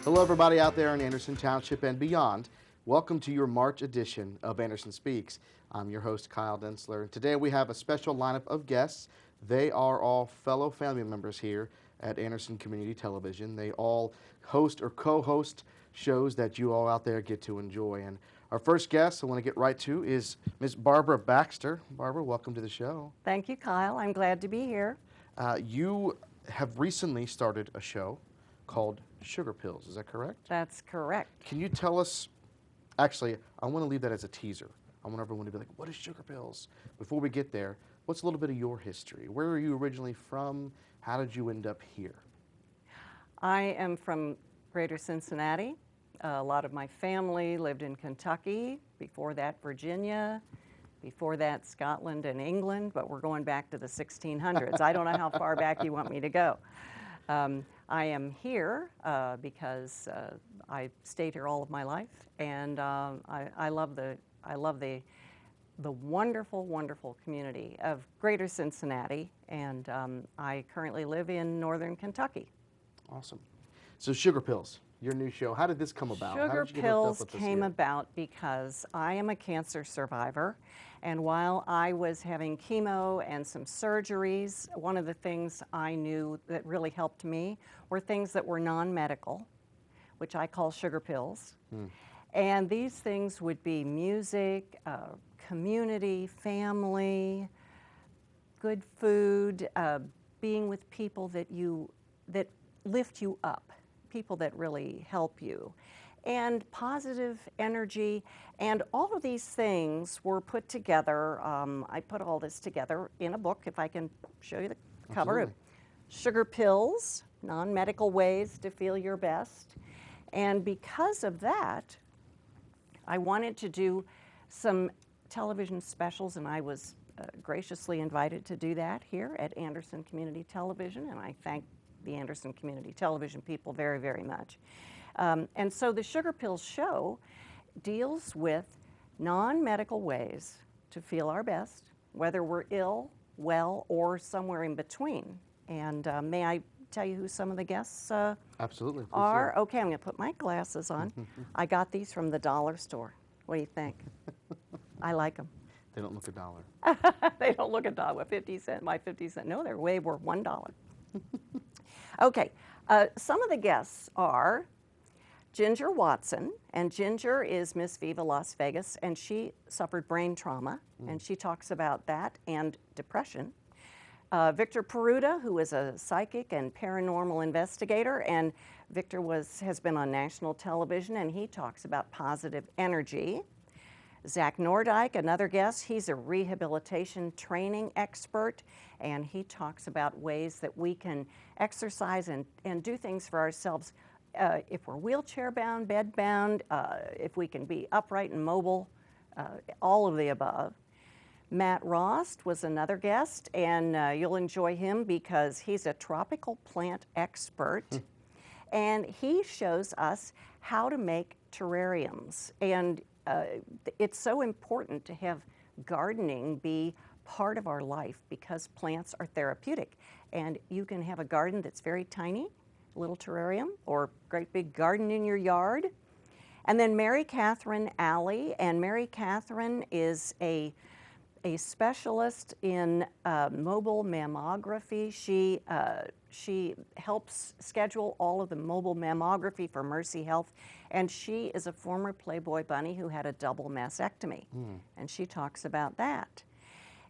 Hello, everybody out there in Anderson Township and beyond. Welcome to your March edition of Anderson Speaks. I'm your host, Kyle Densler, and today we have a special lineup of guests. They are all fellow family members here at Anderson Community Television. They all host or co-host shows that you all out there get to enjoy. And our first guest I want to get right to is Ms. Barbara Baxter. Barbara, welcome to the show. Thank you, Kyle. I'm glad to be here. You have recently started a show called Sugar Pills, is that correct? That's correct. Can you tell us, actually, I want to leave that as a teaser. I want everyone to be like, what is Sugar Pills? Before we get there, what's a little bit of your history? Where are you originally from? How did you end up here? I am from Greater Cincinnati. A lot of my family lived in Kentucky, before that Virginia, before that Scotland and England, but we're going back to the 1600s. I don't know how far back you want me to go. I am here because I stayed here all of my life, and I love the wonderful, wonderful community of Greater Cincinnati, and I currently live in northern Kentucky. Awesome. So Sugar Pills, your new show, how did this come about? How Sugar did you get hooked up Pills with this came here? about because I am a cancer survivor, and while I was having chemo and some surgeries, one of the things I knew that really helped me were things that were non-medical, which I call sugar pills. And these things would be music, community, family, good food, being with people that lift you up, people that really help you, and positive energy. And all of these things were put together. I put all this together in a book, if I can show you the cover. Absolutely. Sugar Pills, Non-Medical Ways to Feel Your Best. And because of that, I wanted to do some television specials, and I was graciously invited to do that here at Anderson Community Television, and I thank the Anderson Community Television people very, very much. And so the Sugar Pills show deals with non-medical ways to feel our best, whether we're ill, well, or somewhere in between. And may I tell you who some of the guests Absolutely. Please are? do. Okay, I'm going to put my glasses on. I got these from the dollar store. What do you think? I like them. They don't look $1. They don't look a dollar. 50 cent, my 50 cent. No, they're way worth $1. Okay, some of the guests are Ginger Watson, and Ginger is Miss Viva Las Vegas, and she suffered brain trauma, and she talks about that and depression. Victor Peruta, who is a psychic and paranormal investigator, and Victor has been on national television, and he talks about positive energy. Zach Nordyke, another guest, he's a rehabilitation training expert, and he talks about ways that we can exercise and do things for ourselves if we're wheelchair bound, bed bound, if we can be upright and mobile, all of the above. Matt Rost was another guest, and you'll enjoy him because he's a tropical plant expert, and he shows us how to make terrariums. And it's so important to have gardening be part of our life because plants are therapeutic. And you can have a garden that's very tiny, a little terrarium, or great big garden in your yard. And then Mary Catherine Alley, and Mary Catherine is a specialist in mobile mammography. She helps schedule all of the mobile mammography for Mercy Health, and she is a former Playboy bunny who had a double mastectomy, and she talks about that.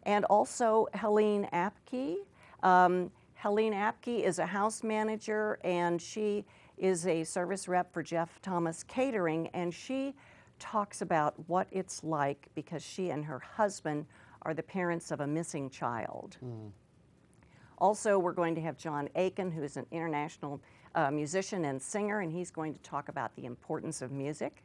And also Helene Apke. Helene Apke is a house manager, and she is a service rep for Jeff Thomas Catering, and she talks about what it's like because she and her husband are the parents of a missing child. Also, we're going to have John Aiken, who is an international musician and singer, and he's going to talk about the importance of music.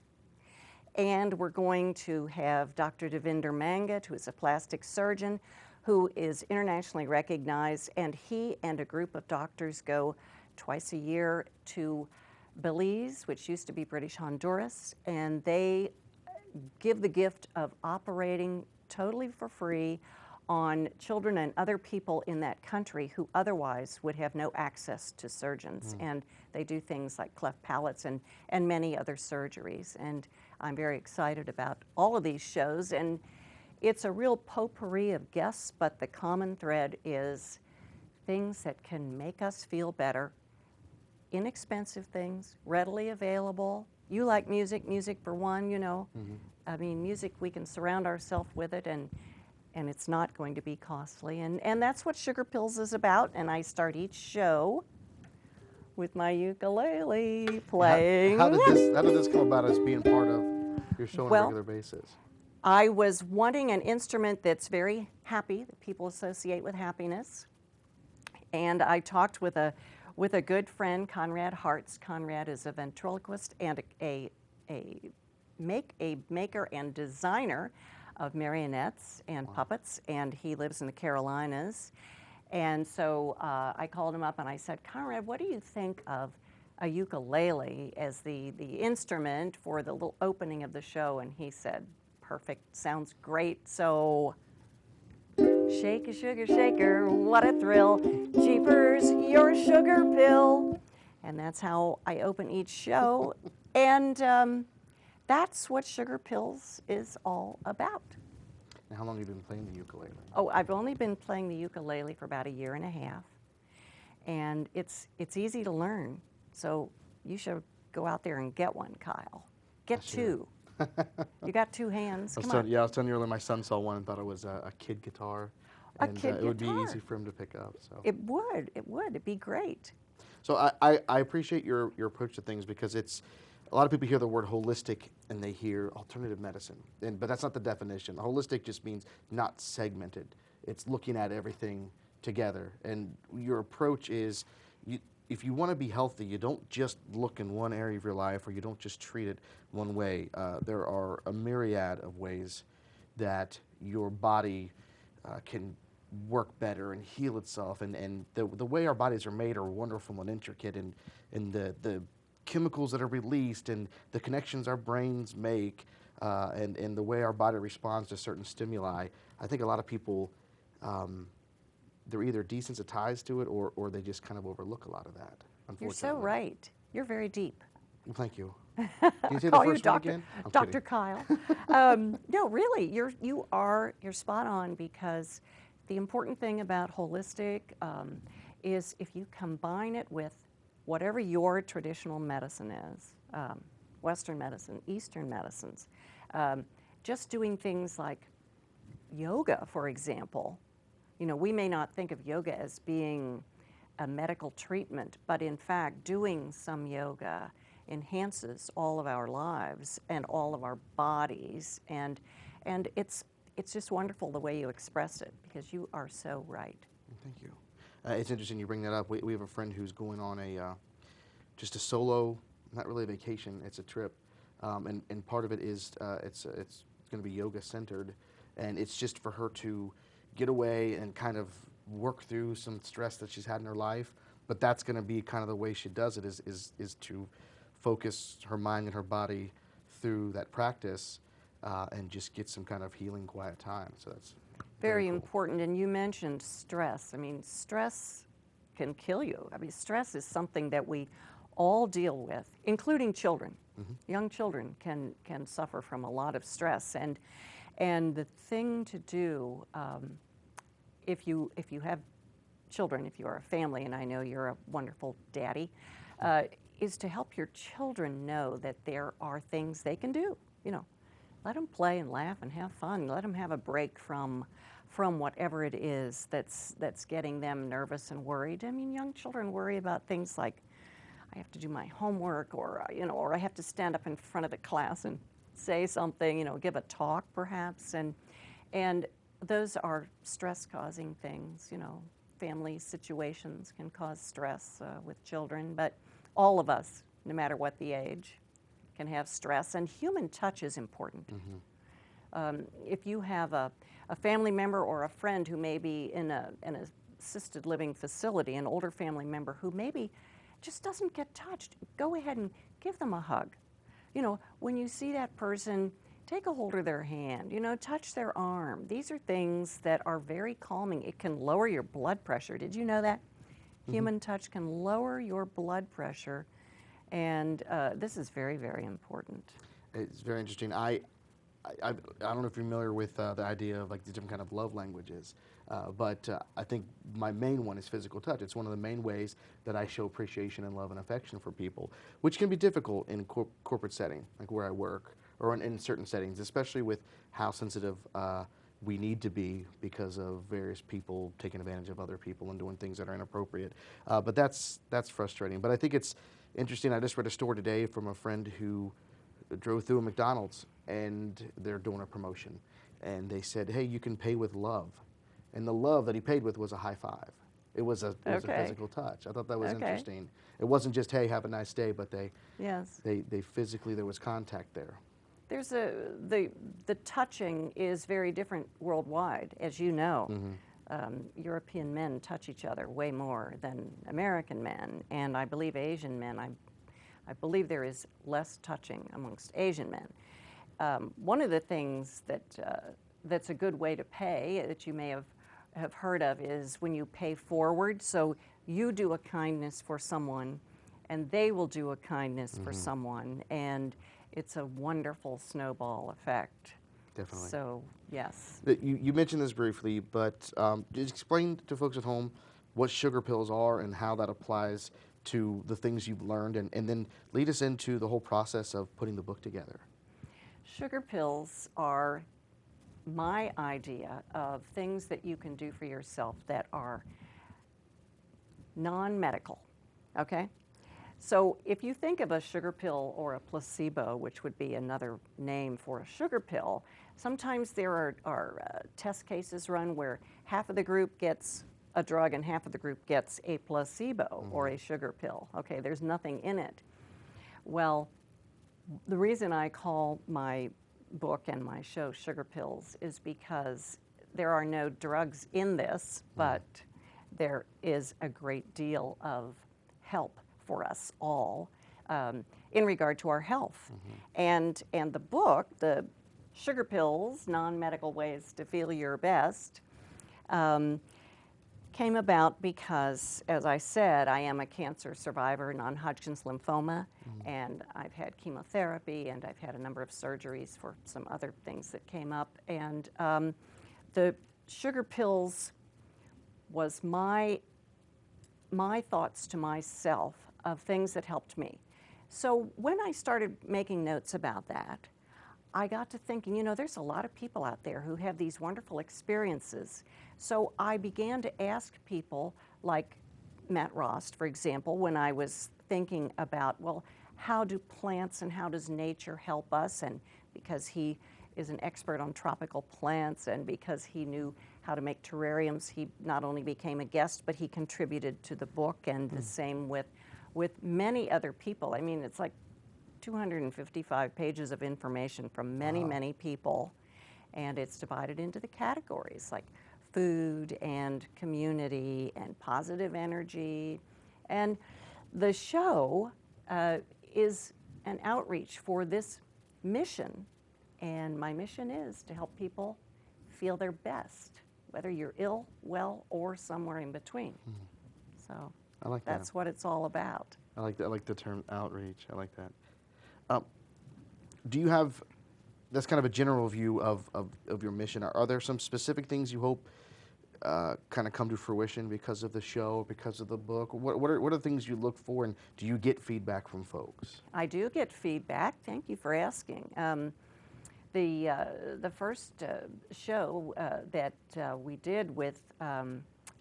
And we're going to have Dr. Devinder Mangat, who is a plastic surgeon, who is internationally recognized, and he and a group of doctors go twice a year to Belize, which used to be British Honduras, and they give the gift of operating totally for free on children and other people in that country who otherwise would have no access to surgeons. And they do things like cleft palates and many other surgeries. And I'm very excited about all of these shows. And it's a real potpourri of guests, but the common thread is things that can make us feel better, inexpensive things, readily available. You like music, music for one, you know. I mean, music, we can surround ourselves with it, and it's not going to be costly. And that's what Sugar Pills is about. And I start each show with my ukulele playing. How did this come about as being part of your show on a regular basis? I was wanting an instrument that's very happy, that people associate with happiness. And I talked with a good friend, Conrad Hartz. Conrad is a ventriloquist and a maker and designer of marionettes and puppets, and he lives in the Carolinas. And so I called him up and I said, Conrad, what do you think of a ukulele as the instrument for the little opening of the show? And he said, perfect, sounds great. So shake a sugar shaker, what a thrill. Jeepers, your sugar pill. And that's how I open each show. And that's what Sugar Pills is all about. Now, how long have you been playing the ukulele? Oh, I've only been playing the ukulele for about 1.5 years. And it's easy to learn. So you should go out there and get one, Kyle. Get two. You got 2 hands. Come on. Yeah, I was telling you earlier, my son saw one and thought it was a kid guitar. And it would be easy for him to pick up. So It would. It'd be great. So I appreciate your approach to things, because it's a lot of people hear the word holistic and they hear alternative medicine, but that's not the definition. Holistic just means not segmented. It's looking at everything together. And your approach is, if you want to be healthy, you don't just look in one area of your life, or you don't just treat it one way. There are a myriad of ways that your body can work better and heal itself, and the way our bodies are made are wonderful and intricate, and the chemicals that are released and the connections our brains make, and the way our body responds to certain stimuli. I think a lot of people, they're either desensitized to it, or they just kind of overlook a lot of that, unfortunately. You're so right. You're very deep. Well, thank you. Can you say the Call you first one Dr. again? I'm Dr. kidding. Kyle. No, really, you're spot on, because the important thing about holistic is if you combine it with whatever your traditional medicine is, Western medicine, Eastern medicines, just doing things like yoga, for example. You know, we may not think of yoga as being a medical treatment, but in fact, doing some yoga enhances all of our lives and all of our bodies, and it's just wonderful the way you express it, because you are so right. Thank you. It's interesting you bring that up. We have a friend who's going on just a solo, not really a vacation, it's a trip, and part of it is it's going to be yoga centered, and it's just for her to get away and kind of work through some stress that she's had in her life. But that's going to be kind of the way she does it, is to focus her mind and her body through that practice, and just get some kind of healing, quiet time. So that's Very cool. important. And you mentioned stress. I mean, stress can kill you. I mean, stress is something that we all deal with, including children. Young children can suffer from a lot of stress, and the thing to do, if you have children, if you are a family, and I know you're a wonderful daddy, is to help your children know that there are things they can do. You know, let them play and laugh and have fun. Let them have a break from whatever it is that's getting them nervous and worried. I mean, young children worry about things like, I have to do my homework, or or I have to stand up in front of the class and say something, give a talk perhaps, and those are stress-causing things. Family situations can cause stress with children, but all of us, no matter what the age, can have stress, and human touch is important. If you have a family member or a friend who may be in an assisted living facility, an older family member who maybe just doesn't get touched, go ahead and give them a hug. When you see that person, take a hold of their hand, touch their arm. These are things that are very calming. It can lower your blood pressure. Did you know that? Human touch can lower your blood pressure, and this is very, very important. It's very interesting. I don't know if you're familiar with the idea of like the different kind of love languages, but I think my main one is physical touch. It's one of the main ways that I show appreciation and love and affection for people, which can be difficult in a corporate setting, like where I work, or in certain settings, especially with how sensitive we need to be because of various people taking advantage of other people and doing things that are inappropriate. But that's frustrating. But I think it's interesting. I just read a story today from a friend who drove through a McDonald's and they're doing a promotion. And they said, hey, you can pay with love. And the love that he paid with was a high five. It was a physical touch. I thought that was interesting. It wasn't just, hey, have a nice day, but they physically, there was contact there. There's the touching is very different worldwide, as you know. European men touch each other way more than American men, and I believe Asian men. I believe there is less touching amongst Asian men. One of the things that's a good way to pay that you may have heard of is when you pay forward. So you do a kindness for someone, and they will do a kindness for someone, and it's a wonderful snowball effect. Definitely. So, yes. You mentioned this briefly, but just explain to folks at home what sugar pills are and how that applies to the things you've learned, and then lead us into the whole process of putting the book together. Sugar pills are my idea of things that you can do for yourself that are non-medical, okay? So if you think of a sugar pill or a placebo, which would be another name for a sugar pill, sometimes there are test cases run where half of the group gets a drug and half of the group gets a placebo or a sugar pill. Okay, there's nothing in it. Well, the reason I call my book and my show Sugar Pills is because there are no drugs in this, but there is a great deal of help for us all in regard to our health. And the book, the Sugar Pills, Non-Medical Ways to Feel Your Best, came about because, as I said, I am a cancer survivor, non-Hodgkin's lymphoma, and I've had chemotherapy, and I've had a number of surgeries for some other things that came up. And the Sugar Pills was my thoughts to myself of things that helped me. So when I started making notes about that, I got to thinking, there's a lot of people out there who have these wonderful experiences. So I began to ask people like Matt Rost, for example, when I was thinking about, well, how do plants and how does nature help us? And because he is an expert on tropical plants and because he knew how to make terrariums, he not only became a guest, but he contributed to the book, and the same with many other people. I mean, it's like 255 pages of information from many, many people, and it's divided into the categories like food and community and positive energy. And the show is an outreach for this mission, and my mission is to help people feel their best, whether you're ill, well, or somewhere in between. So I like that's what it's all about. I like that. I like the term outreach. I like that. Do you have, that's kind of a general view of your mission. Are there some specific things you hope kind of come to fruition because of the show, because of the book? What are the things you look for, and do you get feedback from folks? I do get feedback. Thank you for asking. The first show that we did with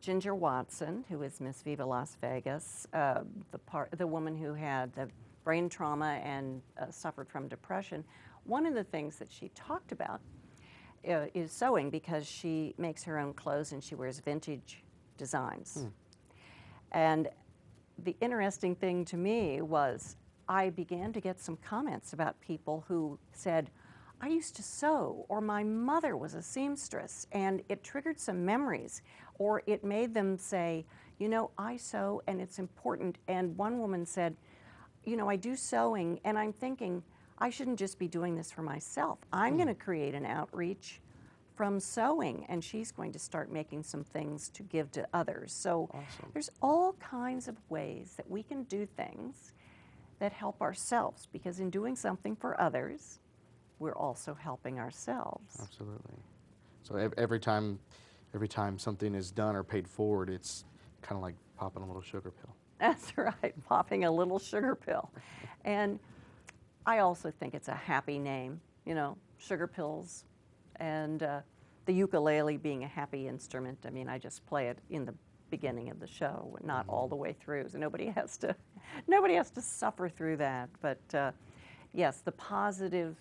Ginger Watson, who is Miss Viva Las Vegas, the woman who had the brain trauma and suffered from depression, one of the things that she talked about is sewing, because she makes her own clothes and she wears vintage designs. And the interesting thing to me was I began to get some comments about people who said, I used to sew, or my mother was a seamstress, and it triggered some memories, or it made them say, I sew and it's important. And one woman said, I do sewing, and I'm thinking, I shouldn't just be doing this for myself. I'm going to create an outreach from sewing, and she's going to start making some things to give to others. So Awesome. there's all kinds of ways that we can do things that help ourselves, because in doing something for others, we're also helping ourselves. Absolutely. So every time something is done or paid forward, it's kind of like popping a little sugar pill. That's right, popping a little sugar pill. And I also think it's a happy name, you know, sugar pills, and the ukulele being a happy instrument. I mean, I just play it in the beginning of the show, not all the way through, so nobody has to suffer through that. But yes, the positive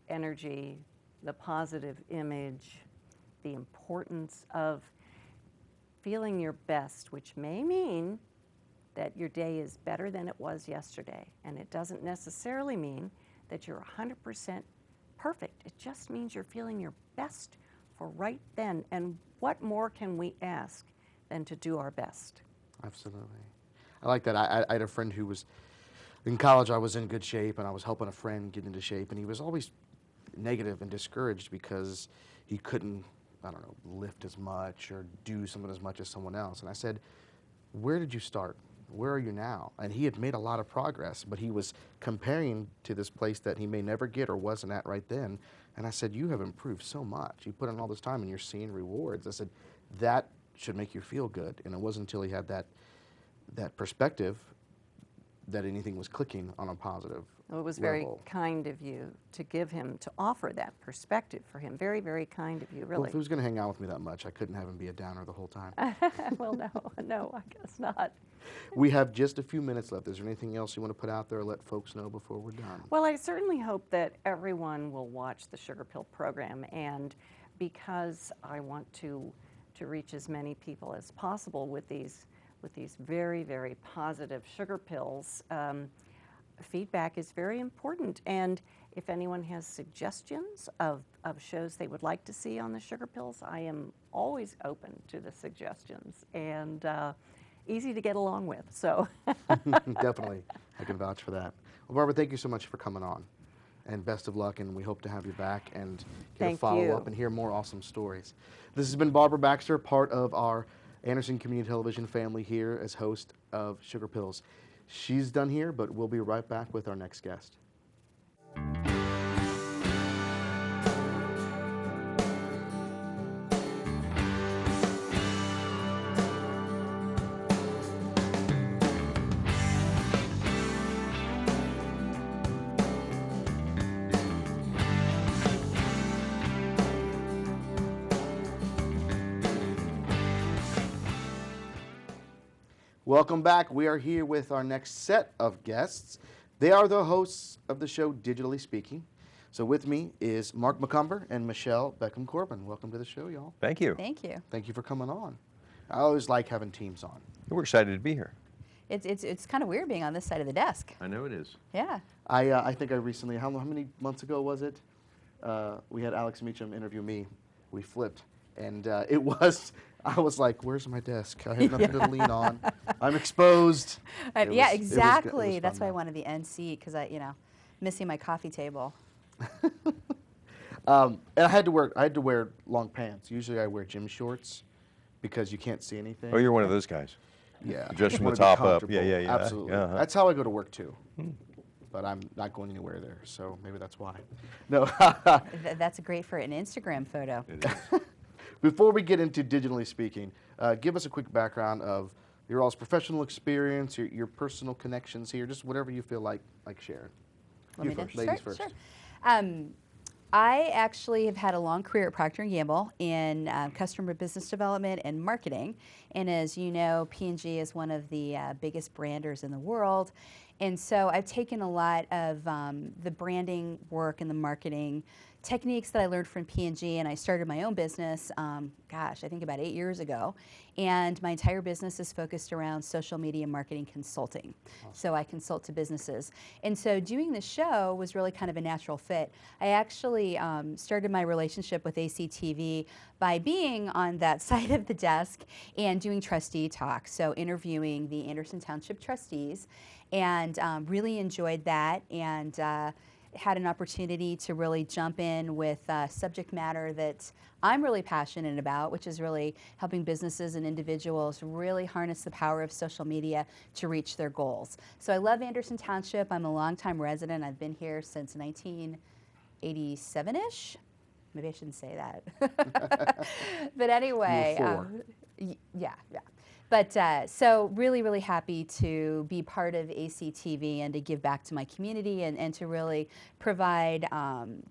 energy, the positive image, the importance of feeling your best, which may mean that your day is better than it was yesterday. And it doesn't necessarily mean that you're 100% perfect. It just means you're feeling your best for right then. And what more can we ask than to do our best? Absolutely. I like that. I had a friend who was, in college I was in good shape, and I was helping a friend get into shape, and he was always negative and discouraged because he couldn't, I don't know, lift as much or do something as much as someone else. And I said, where did you start? Where are you now? And he had made a lot of progress, but he was comparing to this place that he may never get or wasn't at right then. And I said, you have improved so much. You put in all this time and you're seeing rewards. I said, that should make you feel good. And it wasn't until he had that perspective that anything was clicking on a positive Well, it was level. very kind of you to give him, to offer that perspective for him. Very, very kind of you, Well, really. if he was going to hang out with me that much, I couldn't have him be a downer the whole time. Well, no, I guess not. We have just a few minutes left. Is there anything else you want to put out there or let folks know before we're done? Well, I certainly hope that everyone will watch the Sugar Pill program, and because I want to reach as many people as possible with these very, very positive sugar pills, feedback is very important. And if anyone has suggestions of shows they would like to see on the sugar pills, I am always open to the suggestions, and easy to get along with. So Definitely. I can vouch for that. Well, Barbara, thank you so much for coming on. And best of luck, and we hope to have you back and get Thank a follow-up you. and hear more awesome stories. This has been Barbara Baxter, part of our Anderson Community Television family here as host of Sugar Pills. She's done here, but we'll be right back with our next guest. Welcome back. We are here with our next set of guests. They are the hosts of the show Digitally Speaking. So with me is Mark McCumber and Michelle Beckham Corbin. Welcome to the show, y'all. Thank you. Thank you. Thank you for coming on. I always like having teams on. We're excited to be here. It's kind of weird being on this side of the desk. I know it is. Yeah. I think I recently, how many months ago was it? We had Alex Meacham interview me. We flipped. And I was like, where's my desk? I have nothing to lean on. I'm exposed. Yeah, It exactly. was That's fun, why I though. wanted the end seat, because missing my coffee table. And I had to wear long pants. Usually I wear gym shorts because you can't see anything. Oh, you're one of those guys. Yeah. Dress I from wanna the be top up. comfortable. Yeah. Absolutely. Uh-huh. That's how I go to work too. But I'm not going anywhere there, so maybe that's why. No. That's great for an Instagram photo. It is. Before we get into Digitally Speaking, give us a quick background of your all's professional experience, your personal connections here, just whatever you feel like sharing. Want You me to first. Ladies start? first. Sure. I actually have had a long career at Procter & Gamble in customer business development and marketing. And as you know, P&G is one of the biggest branders in the world. And so I've taken a lot of the branding work and the marketing techniques that I learned from P&G, and I started my own business, I think about 8 years ago. And my entire business is focused around social media marketing consulting. Awesome. So I consult to businesses. And so doing the show was really kind of a natural fit. I actually started my relationship with ACTV by being on that side of the desk and doing trustee talk, so interviewing the Anderson Township trustees, and really enjoyed that. And had an opportunity to really jump in with subject matter that I'm really passionate about, which is really helping businesses and individuals really harness the power of social media to reach their goals. So I love Anderson Township. I'm a longtime resident. I've been here since 1987-ish. Maybe I shouldn't say that. But anyway, You were 4. yeah. But so really, really happy to be part of ACTV and to give back to my community and to really provide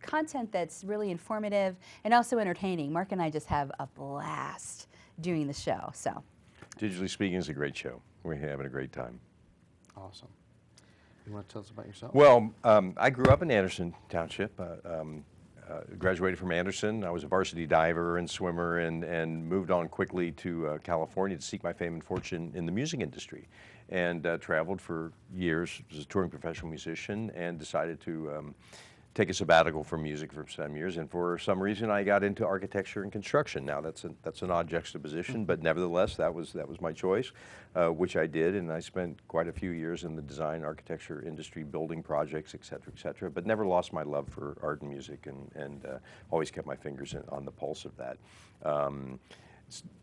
content that's really informative and also entertaining. Mark and I just have a blast doing the show. So, Digitally Speaking is a great show. We're having a great time. Awesome. You want to tell us about yourself? Well, I grew up in Anderson Township. Graduated from Anderson. I was a varsity diver and swimmer and moved on quickly to California to seek my fame and fortune in the music industry. And traveled for years as a touring professional musician and decided to take a sabbatical from music for some years. And for some reason, I got into architecture and construction. Now, that's an odd juxtaposition, but nevertheless, that was my choice, which I did. And I spent quite a few years in the design architecture industry, building projects, et cetera, but never lost my love for art and music and always kept my fingers on the pulse of that.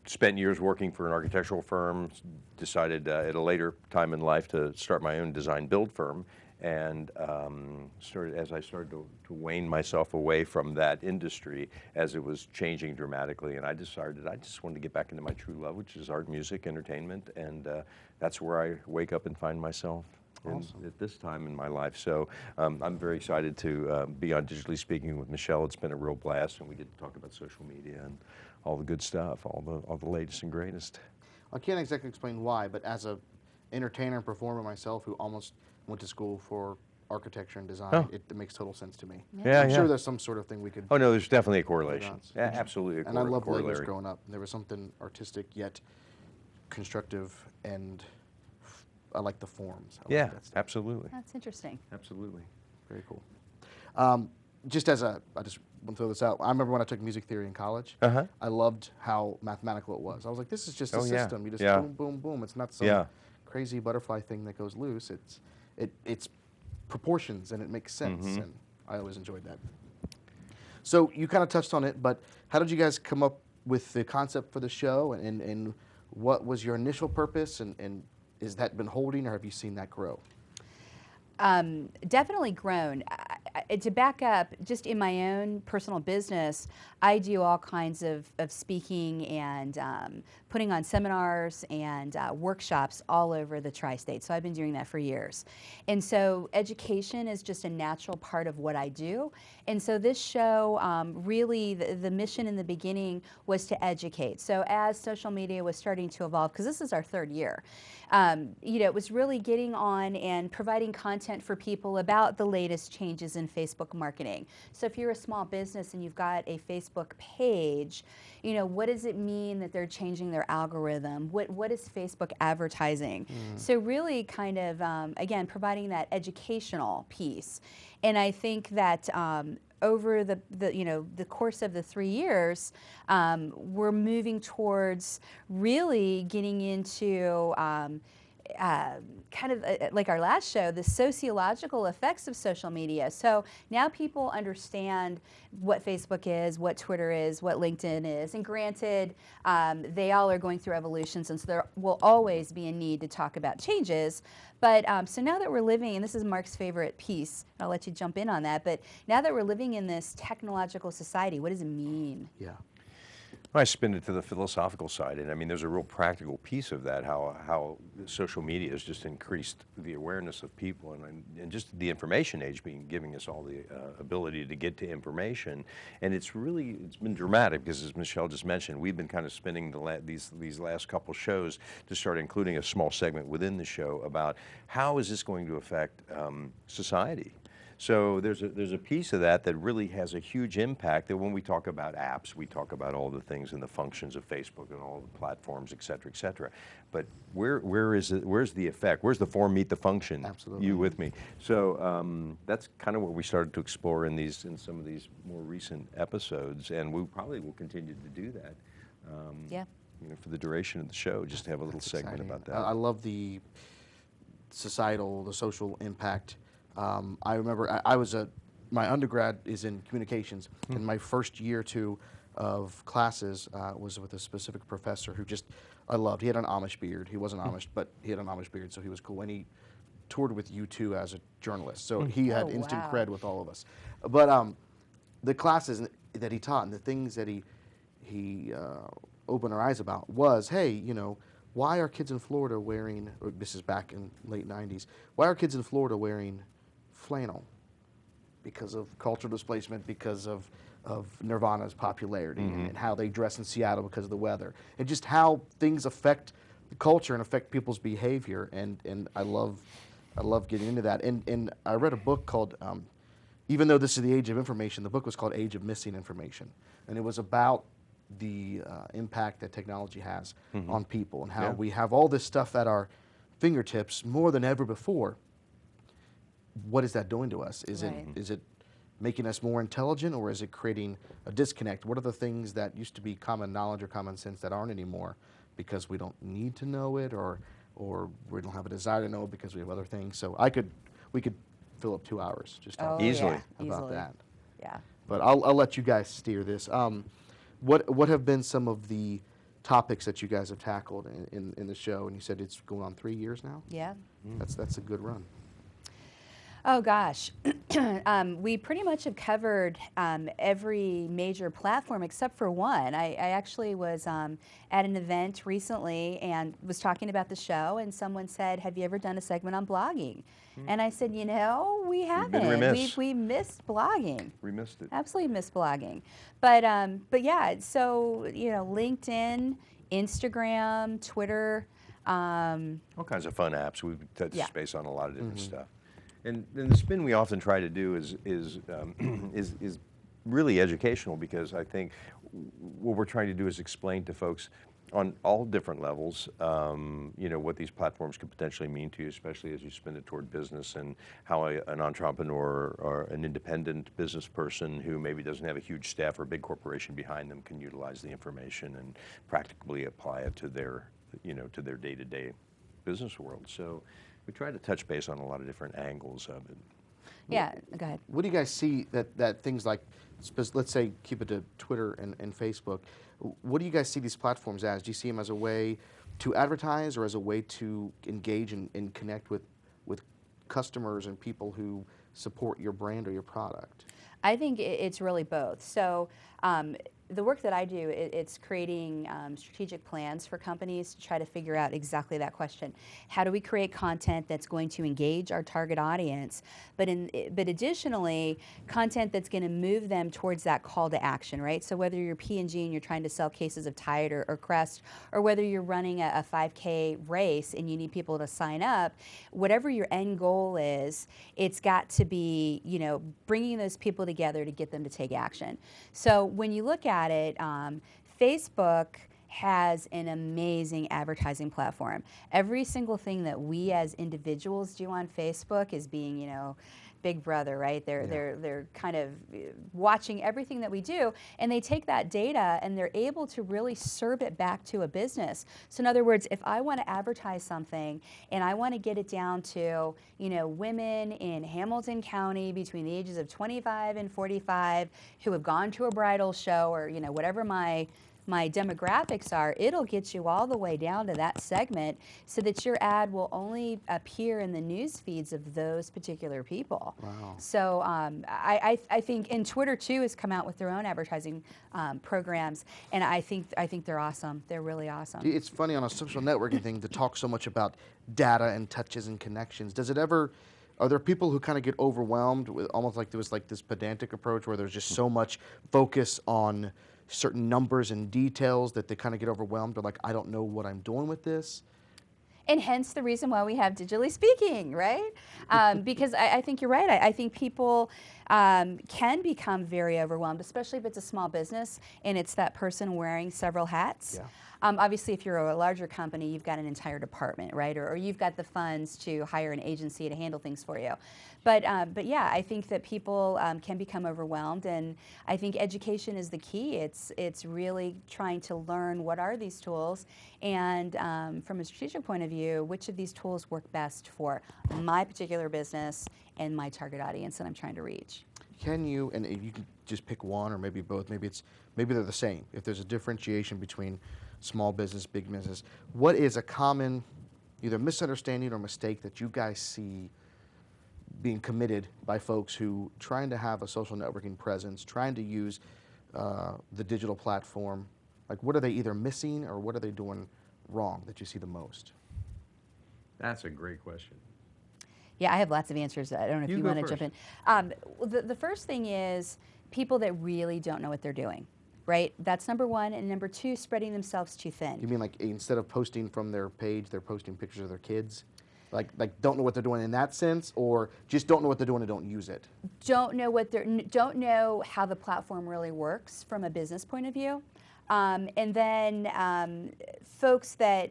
Spent years working for an architectural firm, decided at a later time in life to start my own design build firm. And as I started to wane myself away from that industry as it was changing dramatically, and I decided I just wanted to get back into my true love, which is art, music, entertainment, and that's where I wake up and find myself at this time in my life. So I'm very excited to be on Digitally Speaking with Michelle. It's been a real blast, and we get to talk about social media and all the good stuff, all the latest and greatest. I can't exactly explain why, but as a entertainer and performer myself who almost went to school for architecture and design, it makes total sense to me. Yeah, I'm sure there's some sort of thing we could. Oh no, there's definitely a correlation. dots. Yeah, absolutely a And I love Legos corollary. growing up. There was something artistic yet constructive, and I like the forms. I Yeah, like that stuff. absolutely, that's interesting. absolutely. Very cool. Just I just want to throw this out. I remember when I took music theory in college. Uh-huh. I loved how mathematical it was. I was like, this is just a Oh, yeah. system. You just Yeah. boom, boom, boom. It's not some Yeah. crazy butterfly thing that goes loose. It's proportions and it makes sense. Mm-hmm. And I always enjoyed that. So you kind of touched on it, but how did you guys come up with the concept for the show, and what was your initial purpose, and is that been holding, or have you seen that grow? Definitely grown. To back up, just in my own personal business, I do all kinds of speaking and putting on seminars and workshops all over the tri-state. So I've been doing that for years. And so education is just a natural part of what I do. And so this show, really the mission in the beginning was to educate. So as social media was starting to evolve, because this is our 3rd year, it was really getting on and providing content for people about the latest changes in Facebook marketing. So if you're a small business and you've got a Facebook page, what does it mean that they're changing their algorithm? What is Facebook advertising? So really kind of, again, providing that educational piece. And I think that over the course of the 3 years, we're moving towards really getting into kind of like our last show, the sociological effects of social media. So now people understand what Facebook is, what Twitter is, what LinkedIn is. And granted, they all are going through evolutions, and so there will always be a need to talk about changes. But so now that we're living, and this is Mark's favorite piece, I'll let you jump in on that, but now that we're living in this technological society, what does it mean? Yeah. I spin it to the philosophical side, and I mean, there's a real practical piece of that, how social media has just increased the awareness of people, and just the information age giving us all the ability to get to information, and it's been dramatic because, as Michelle just mentioned, we've been kind of spinning these last couple shows to start including a small segment within the show about how is this going to affect society. So there's a piece of that really has a huge impact, that when we talk about apps, we talk about all the things and the functions of Facebook and all the platforms, et cetera, et cetera. But where's the effect? Where's the form meet the function? Absolutely. You with me? So that's kind of what we started to explore in some of these more recent episodes, and we probably will continue to do that. Yeah. For the duration of the show, just to have a little That's segment exciting. about that. I love the social impact. I remember I was a my undergrad is in communications, and my first year or two of classes was with a specific professor who just I loved. He had an Amish beard. He wasn't Amish, but he had an Amish beard, so he was cool. And he toured with U2 as a journalist, so he had Oh, instant wow. cred with all of us. But the classes that he taught and the things that he opened our eyes about was, hey, you know, why are kids in Florida wearing, or this is back in late 90s, why are kids in Florida wearing flannel? Because of cultural displacement, because of Nirvana's popularity, and how they dress in Seattle because of the weather, and just how things affect the culture and affect people's behavior. And I love getting into that. And I read a book called, even though this is the age of information, the book was called Age of Missing Information, and it was about the impact that technology has on people and how we have all this stuff at our fingertips more than ever before. What is that doing to us? Is it making us more intelligent, or is it creating a disconnect? What are the things that used to be common knowledge or common sense that aren't anymore because we don't need to know it, or we don't have a desire to know it because we have other things? So we could fill up 2 hours just talking Easily. about that. Yeah. But I'll let you guys steer this. What have been some of the topics that you guys have tackled in the show? And you said it's going on 3 years now. Yeah. That's a good run. Oh gosh, we pretty much have covered every major platform except for one. I actually was at an event recently and was talking about the show, and someone said, "Have you ever done a segment on blogging?" And I said, "You know, we haven't. been remiss. We missed blogging. We missed it. Absolutely missed blogging." But yeah, so you know, LinkedIn, Instagram, Twitter. All kinds of fun apps. We've touched Yeah. space on a lot of different stuff. And the spin we often try to do is really educational, because I think what we're trying to do is explain to folks on all different levels, you know, what these platforms could potentially mean to you, especially as you spin it toward business, and how an entrepreneur or an independent business person who maybe doesn't have a huge staff or a big corporation behind them can utilize the information and practically apply it to their, you know, to their day-to-day business world. So we try to touch base on a lot of different angles of it. Yeah, go ahead. What do you guys see that things like, let's say, keep it to Twitter and Facebook, what do you guys see these platforms as? Do you see them as a way to advertise, or as a way to engage and connect with customers and people who support your brand or your product? I think it's really both. So the work that I do, it's creating strategic plans for companies to try to figure out exactly that question. How do we create content that's going to engage our target audience, but additionally, content that's going to move them towards that call to action, right? So whether you're P&G and you're trying to sell cases of Tide or Crest, or whether you're running a 5K race and you need people to sign up, whatever your end goal is, it's got to be, you know, bringing those people together to get them to take action. So when you look at it, Facebook has an amazing advertising platform. Every single thing that we as individuals do on Facebook is being, you know, Big Brother, right? They're kind of watching everything that we do, and they take that data and they're able to really serve it back to a business. So in other words, if I want to advertise something and I want to get it down to, you know, women in Hamilton County between the ages of 25 and 45 who have gone to a bridal show, or, you know, whatever my demographics are, it'll get you all the way down to that segment, so that your ad will only appear in the news feeds of those particular people. Wow. So I think, and Twitter too has come out with their own advertising programs, and I think they're awesome. They're really awesome. It's funny on a social networking thing to talk so much about data and touches and connections. Are there people who kind of get overwhelmed with, almost like there was like this pedantic approach where there's just so much focus on certain numbers and details that they kind of get overwhelmed? They're like, I don't know what I'm doing with this. And hence the reason why we have Digitally Speaking, right? Because I think you're right. I think people can become very overwhelmed, especially if it's a small business and it's that person wearing several hats. Yeah. Obviously, if you're a larger company, you've got an entire department, right? Or you've got the funds to hire an agency to handle things for you. But yeah, I think that people can become overwhelmed, and I think education is the key. It's really trying to learn what are these tools, and from a strategic point of view, which of these tools work best for my particular business and my target audience that I'm trying to reach. can you, and if you can just pick one or maybe both, maybe they're the same. If there's a differentiation between small business, big business, what is a common either misunderstanding or mistake that you guys see being committed by folks who trying to have a social networking presence, trying to use the digital platform? Like, what are they either missing or what are they doing wrong that you see the most? That's a great question. Yeah, I have lots of answers. I don't know if You you go want to jump in. The first thing is people that really don't know what they're doing, right? That's number one. And number two, spreading themselves too thin. You mean like instead of posting from their page, they're posting pictures of their kids? Like don't know what they're doing in that sense, or just don't know what they're doing and don't use it? Don't know how the platform really works from a business point of view. And then folks that,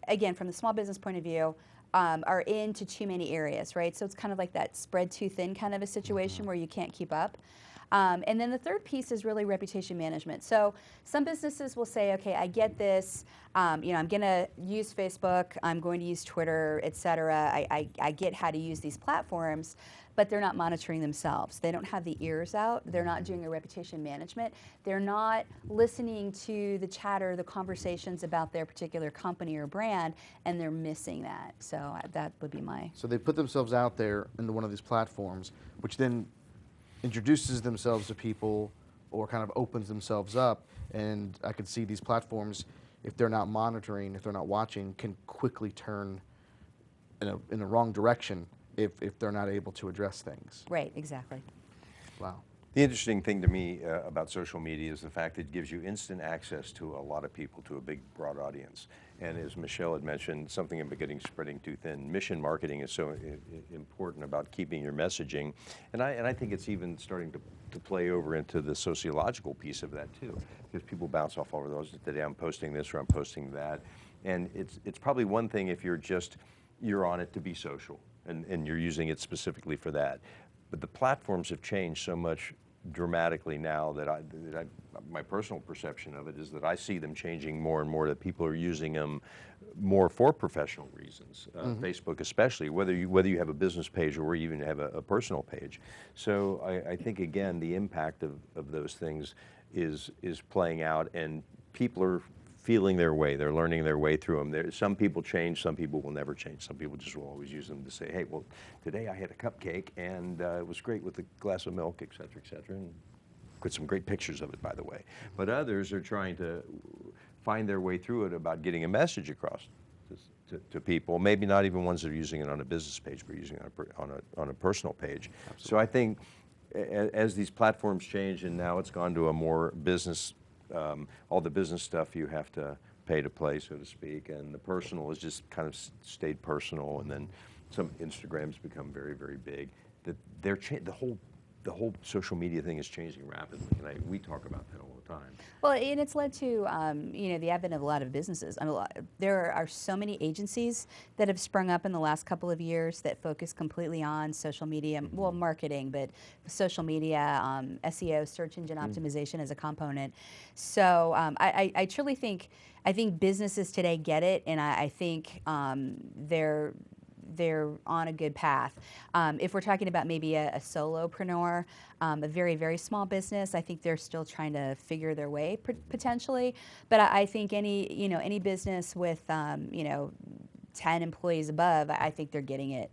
again, from the small business point of view, are into too many areas, right? So it's kind of like that spread too thin kind of a situation where you can't keep up. And then the third piece is really reputation management. So some businesses will say, okay, I get this, I'm going to use Facebook, I'm going to use Twitter, et cetera. I get how to use these platforms, but they're not monitoring themselves. They don't have the ears out. They're not doing a reputation management. They're not listening to the chatter, the conversations about their particular company or brand, and they're missing that. So that would be my... So they put themselves out there into one of these platforms, which then introduces themselves to people or kind of opens themselves up. And I could see these platforms, if they're not monitoring, if they're not watching, can quickly turn in the wrong direction if they're not able to address things. Right, exactly. Wow. The interesting thing to me about social media is the fact that it gives you instant access to a lot of people, to a big, broad audience. And as Michelle had mentioned, something about getting spreading too thin. Mission marketing is so important about keeping your messaging. And I think it's even starting to play over into the sociological piece of that too, because people bounce off all over those. Today I'm posting this or I'm posting that. And it's probably one thing if you're on it to be social and you're using it specifically for that. But the platforms have changed so much dramatically now that my personal perception of it is that I see them changing more and more, that people are using them more for professional reasons, Facebook especially, whether you have a business page or you even have a personal page. So I think, again, the impact of those things is playing out, and people are feeling their way. They're learning their way through them. Some people change, some people will never change. Some people just will always use them to say, hey, well, today I had a cupcake and it was great with a glass of milk, et cetera, and put some great pictures of it, by the way. But others are trying to find their way through it about getting a message across to people, maybe not even ones that are using it on a business page, but using it on a personal page. Absolutely. So I think as these platforms change, and now it's gone to a more business, all the business stuff you have to pay to play, so to speak, and the personal has just kind of stayed personal, and then some Instagram's become very, very big. That the whole social media thing is changing rapidly, and we talk about that all the time. Well, and it's led to the advent of a lot of businesses. There are so many agencies that have sprung up in the last couple of years that focus completely on social media, well, marketing, but social media, SEO, search engine optimization as a component. So I truly think businesses today get it, and I think they're on a good path. If we're talking about maybe a solopreneur, a very, very small business, I think they're still trying to figure their way potentially. But I think any business with 10 employees above, I think they're getting it.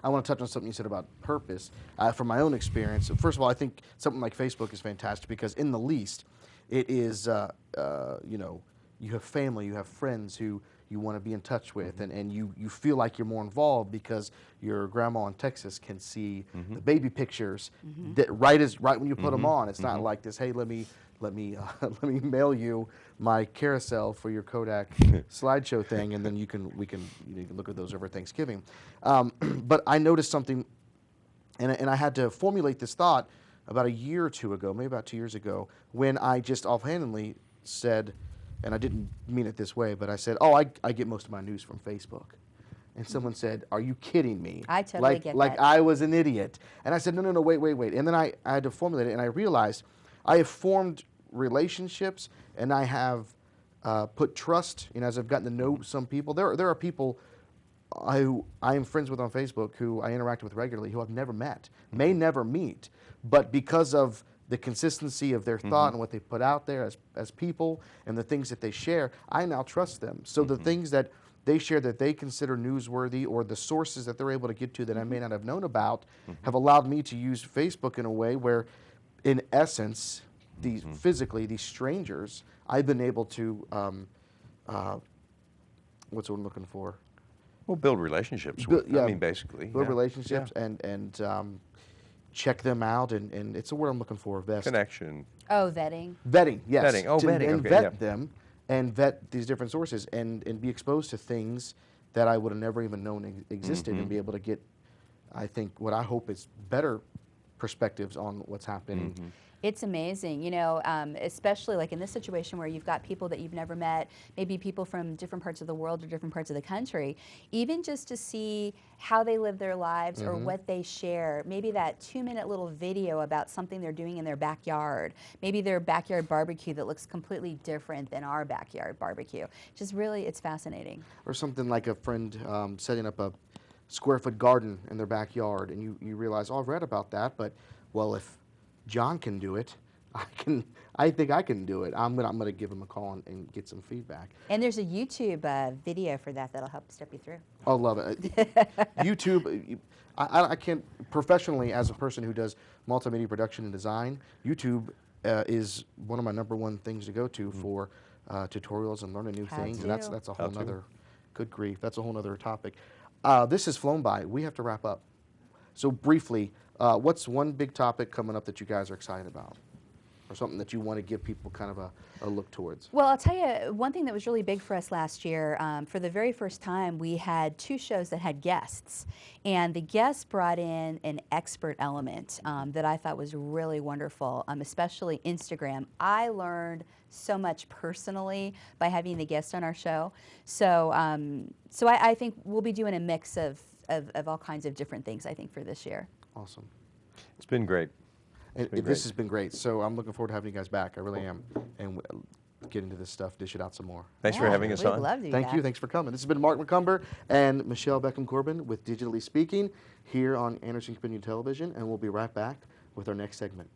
I want to touch on something you said about purpose. From my own experience, first of all, I think something like Facebook is fantastic because in the least, it is, you have family, you have friends who you want to be in touch with, and you feel like you're more involved because your grandma in Texas can see the baby pictures that right when you put them on. It's not like this, hey, let me mail you my carousel for your Kodak slideshow thing, and then we can look at those over Thanksgiving. But I noticed something, and I had to formulate this thought about a year or two ago, maybe about 2 years ago, when I just offhandedly said, and I didn't mean it this way, but I said, I get most of my news from Facebook. And someone said, are you kidding me? I totally get that. Like I was an idiot. And I said, no, wait. And then I had to formulate it, and I realized I have formed relationships, and I have put trust, as I've gotten to know some people. There are people I am friends with on Facebook, who I interact with regularly, who I've never met, may never meet, but because of the consistency of their thought and what they put out there as people and the things that they share, I now trust them. So the things that they share that they consider newsworthy, or the sources that they're able to get to that I may not have known about, have allowed me to use Facebook in a way where, in essence, these physically, these strangers, I've been able to, what's what I'm looking for? Well, build relationships Bu- with. yeah, I mean, basically. Build yeah. relationships Yeah. and check them out, and it's a word I'm looking for. Vest. Connection. Oh, vetting. Vetting, yes. Vetting. Oh, vetting, And okay, vet yeah. them, and vet these different sources, and be exposed to things that I would have never even known existed, and be able to get, I think, what I hope is better perspectives on what's happening. It's amazing, you know, especially like in this situation where you've got people that you've never met, maybe people from different parts of the world or different parts of the country, even just to see how they live their lives or what they share. Maybe that 2-minute little video about something they're doing in their backyard, maybe their backyard barbecue that looks completely different than our backyard barbecue. Just really, it's fascinating. Or something like a friend setting up a square-foot garden in their backyard, and you realize, oh, I've read about that, but, well, if John can do it, I think I can do it. I'm gonna give him a call and get some feedback. And there's a YouTube video for that that'll help step you through. I love it. YouTube, I can't, professionally, as a person who does multimedia production and design, YouTube is one of my #1 things to go to for tutorials and learning new How things. to. And that's a whole How to. nother, good grief, that's a whole nother topic. This has flown by. We have to wrap up. So briefly, what's one big topic coming up that you guys are excited about? Or something that you want to give people kind of a look towards? Well, I'll tell you, one thing that was really big for us last year, for the very first time, we had 2 shows that had guests. And the guests brought in an expert element that I thought was really wonderful, especially Instagram. I learned so much personally by having the guests on our show. So, I think we'll be doing a mix of all kinds of different things, I think, for this year. Awesome. It's been great. And been this great. has been great. So I'm looking forward to having you guys back. I really am. And get into this stuff, dish it out some more. Thanks for Yeah, having us we'd on. love to do Thank that. you. Thanks for coming. This has been Mark McCumber and Michelle Beckham Corbin with Digitally Speaking here on Anderson Community Television. And we'll be right back with our next segment.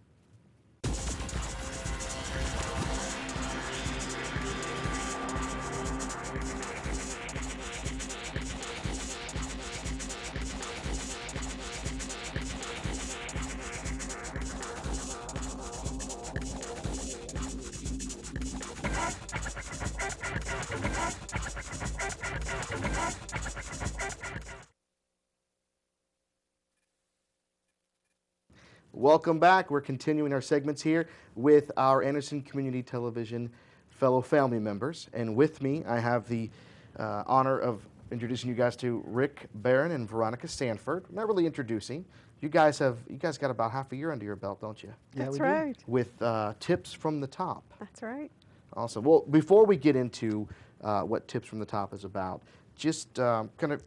Welcome back. We're continuing our segments here with our Anderson Community Television fellow family members. And with me, I have the honor of introducing you guys to Rick Barron and Veronica Sanford. Not really introducing. You guys got about half a year under your belt, don't you? That's right. With Tips from the Top. That's right. Awesome. Well, before we get into what Tips from the Top is about, just kind of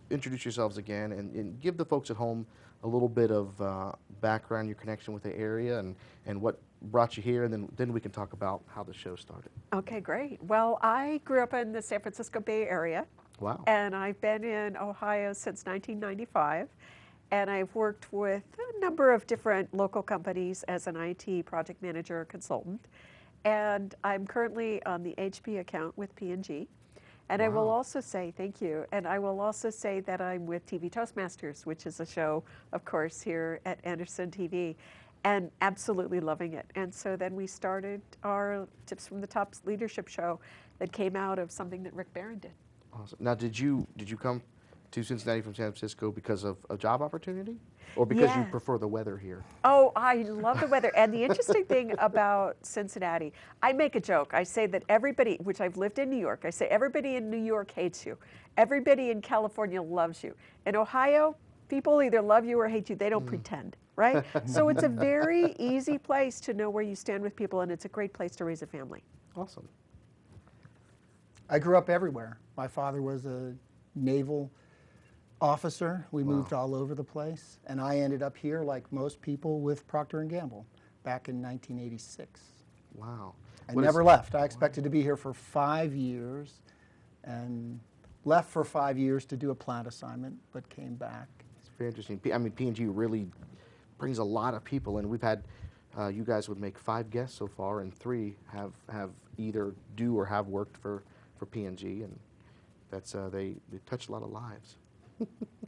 introduce yourselves again and give the folks at home a little bit of background, your connection with the area, and what brought you here, and then we can talk about how the show started. Okay, great. Well, I grew up in the San Francisco Bay Area, Wow. and I've been in Ohio since 1995, and I've worked with a number of different local companies as an IT project manager or consultant, and I'm currently on the HP account with P&G. And I will Wow. also say, thank you, and I will also say that I'm with TV Toastmasters, which is a show, of course, here at Anderson TV, and absolutely loving it. And so then we started our Tips from the Top leadership show that came out of something that Rick Barron did. Awesome. Now, did you come to Cincinnati from San Francisco because of a job opportunity, or because you Yes. prefer the weather here? Oh, I love the weather. And the interesting thing about Cincinnati, I make a joke. I say that everybody, which I've lived in New York, I say everybody in New York hates you. Everybody in California loves you. In Ohio, people either love you or hate you. They don't pretend, right? So it's a very easy place to know where you stand with people, and it's a great place to raise a family. Awesome. I grew up everywhere. My father was a naval officer. We moved all over the place, and I ended up here, like most people, with Procter & Gamble back in 1986. Wow. I What is- never left. I expected to be here for 5 years, and left for 5 years to do a plant assignment, but came back. It's very interesting. I mean, P&G really brings a lot of people in. We've had, you guys would make 5 guests so far, and 3 have either do or have worked for P&G, and that's they touch a lot of lives.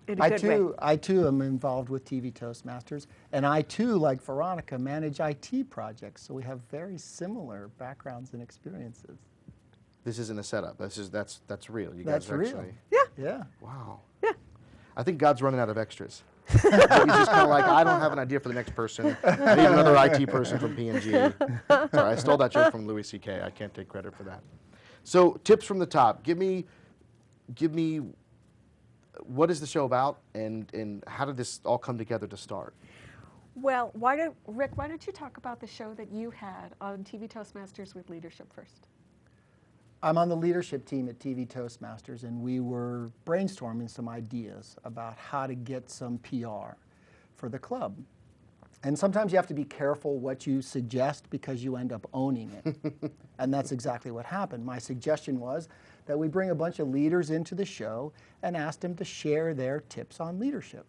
In a good way. I too am involved with TV Toastmasters, and I too, like Veronica, manage IT projects. So we have very similar backgrounds and experiences. This isn't a setup. That's real. You That's guys are real. actually. Yeah. Wow. Yeah. I think God's running out of extras. He's just kind of like, I don't have an idea for the next person. I need another IT person from P&G. Sorry, I stole that joke from Louis C.K. I can't take credit for that. So, tips from the top. Give me, what is the show about, and how did this all come together to start? Well, Rick, why don't you talk about the show that you had on TV Toastmasters with Leadership first? I'm on the leadership team at TV Toastmasters, and we were brainstorming some ideas about how to get some PR for the club. And sometimes you have to be careful what you suggest because you end up owning it. And that's exactly what happened. My suggestion was that we bring a bunch of leaders into the show and ask them to share their tips on leadership.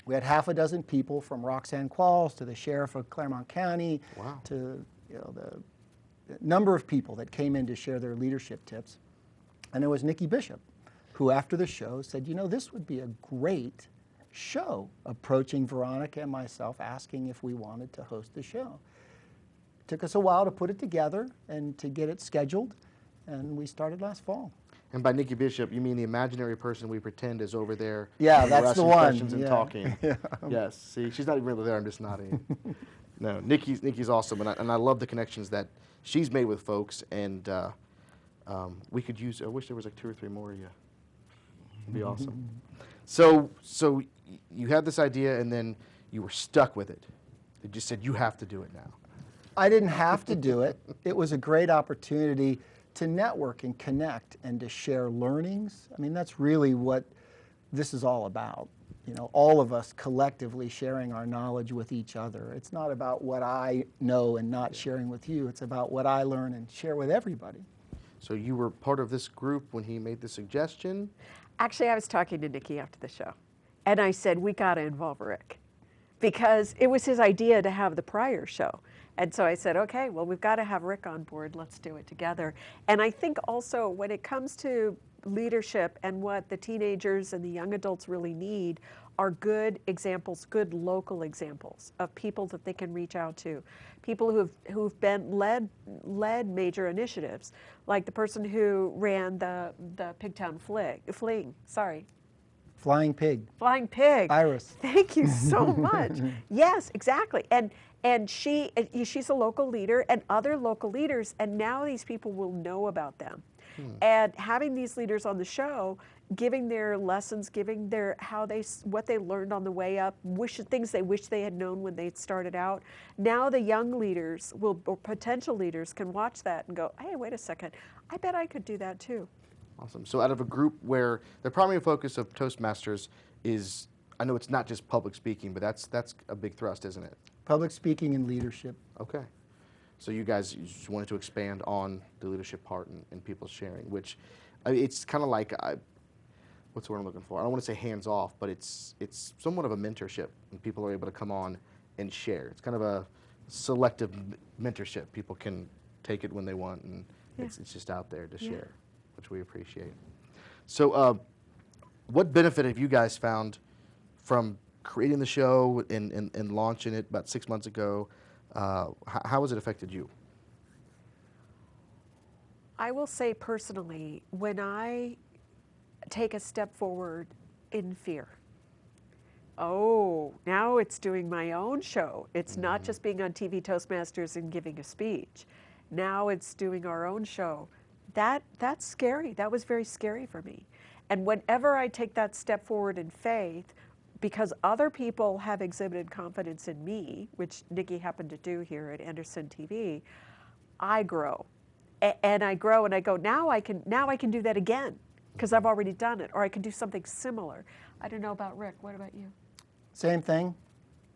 We had half a dozen people, from Roxanne Qualls to the sheriff of Claremont County, Wow. to the number of people that came in to share their leadership tips. And there was Nikki Bishop, who after the show said, you know, this would be a great show, approaching Veronica and myself, asking if we wanted to host the show. It took us a while to put it together and to get it scheduled, and we started last fall. And by Nikki Bishop, you mean the imaginary person we pretend is over there. Yeah, and we're that's the asking one. questions and Yeah. talking. Yeah. Yes. See, she's not even really there. I'm just nodding. No, Nikki's awesome, and I love the connections that she's made with folks. And we could use. I wish there was like 2 or 3 more of you. It'd be awesome. So you had this idea, and then you were stuck with it. They just said you have to do it now. I didn't have to do it. It was a great opportunity to network and connect and to share learnings. I mean, that's really what this is all about. You know, all of us collectively sharing our knowledge with each other. It's not about what I know and not sharing with you. It's about what I learn and share with everybody. So you were part of this group when he made the suggestion. Actually, I was talking to Nikki after the show, and I said, we got to involve Rick, because it was his idea to have the prior show. And so I said, okay, well, we've got to have Rick on board. Let's do it together. And I think also when it comes to leadership and what the teenagers and the young adults really need are good examples, good local examples of people that they can reach out to, people who've been led major initiatives, like the person who ran the Pigtown Fling. Sorry. Flying Pig. Flying Pig. Iris. Thank you so much. Yes, exactly. And she's a local leader, and other local leaders, and now these people will know about them. And having these leaders on the show, giving their lessons, giving their what they learned on the way up, things they wish they had known when they started out. Now the young leaders or potential leaders can watch that and go, hey, wait a second, I bet I could do that too. Awesome. So out of a group where the primary focus of Toastmasters is, I know it's not just public speaking, but that's a big thrust, isn't it? Public speaking and leadership. Okay. So you guys just wanted to expand on the leadership part and people sharing, which it's kind of like, what's the word I'm looking for? I don't want to say hands off, but it's somewhat of a mentorship, and people are able to come on and share. It's kind of a selective mentorship. People can take it when they want, and it's just out there to share, which we appreciate. So what benefit have you guys found from creating the show and launching it about 6 months ago? How has it affected you? I will say personally, when I take a step forward in fear, now it's doing my own show. It's not just being on TV Toastmasters and giving a speech. Now it's doing our own show. That's scary. That was very scary for me. And whenever I take that step forward in faith, because other people have exhibited confidence in me, which Nikki happened to do here at Anderson TV, I grow. And I grow and I go, now I can do that again, because I've already done it, or I can do something similar. I don't know about Rick. What about you? Same thing.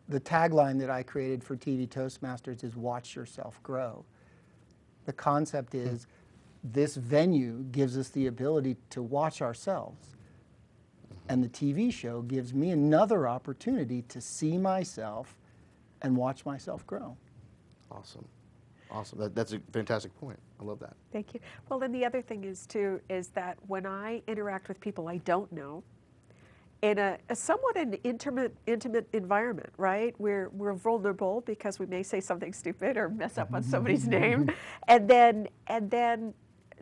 The tagline that I created for TV Toastmasters is watch yourself grow. The concept is this venue gives us the ability to watch ourselves. And the TV show gives me another opportunity to see myself and watch myself grow. Awesome. Awesome. That's a fantastic point. I love that. Thank you. Well, then the other thing is too, is that when I interact with people I don't know, in a somewhat an intimate environment, right? We're vulnerable because we may say something stupid or mess up on somebody's name, and then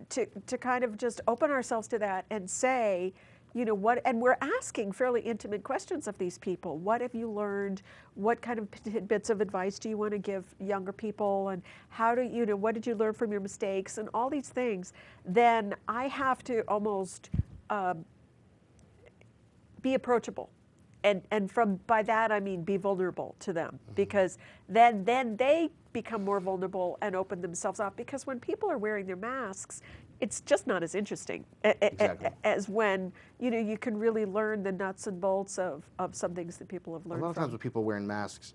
to kind of just open ourselves to that and say, you know what, and we're asking fairly intimate questions of these people. What have you learned? What kind of bits of advice do you want to give younger people? And how do you know, what did you learn from your mistakes? And all these things. Then I have to almost be approachable. And from by that I mean be vulnerable to them, because then they become more vulnerable and open themselves up, because when people are wearing their masks, it's just not as interesting Exactly. as when you can really learn the nuts and bolts of some things that people have A learned lot of from. times with people wearing masks,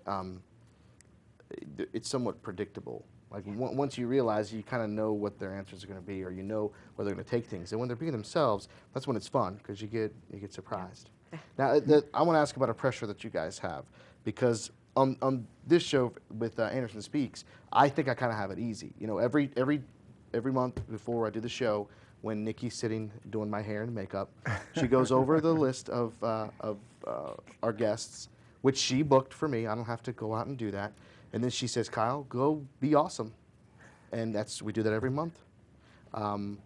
it's somewhat predictable. Like once you realize, you kind of know what their answers are going to be, or you know where they're going to take things. And when they're being themselves, that's when it's fun, because you get surprised. Now, I want to ask about a pressure that you guys have, because on this show with Anderson Speaks, I think I kind of have it easy. You know, every month before I do the show, when Nikki's sitting doing my hair and makeup, she goes over the list of our guests, which she booked for me. I don't have to go out and do that. And then she says, "Kyle, go be awesome." And we do that every month. And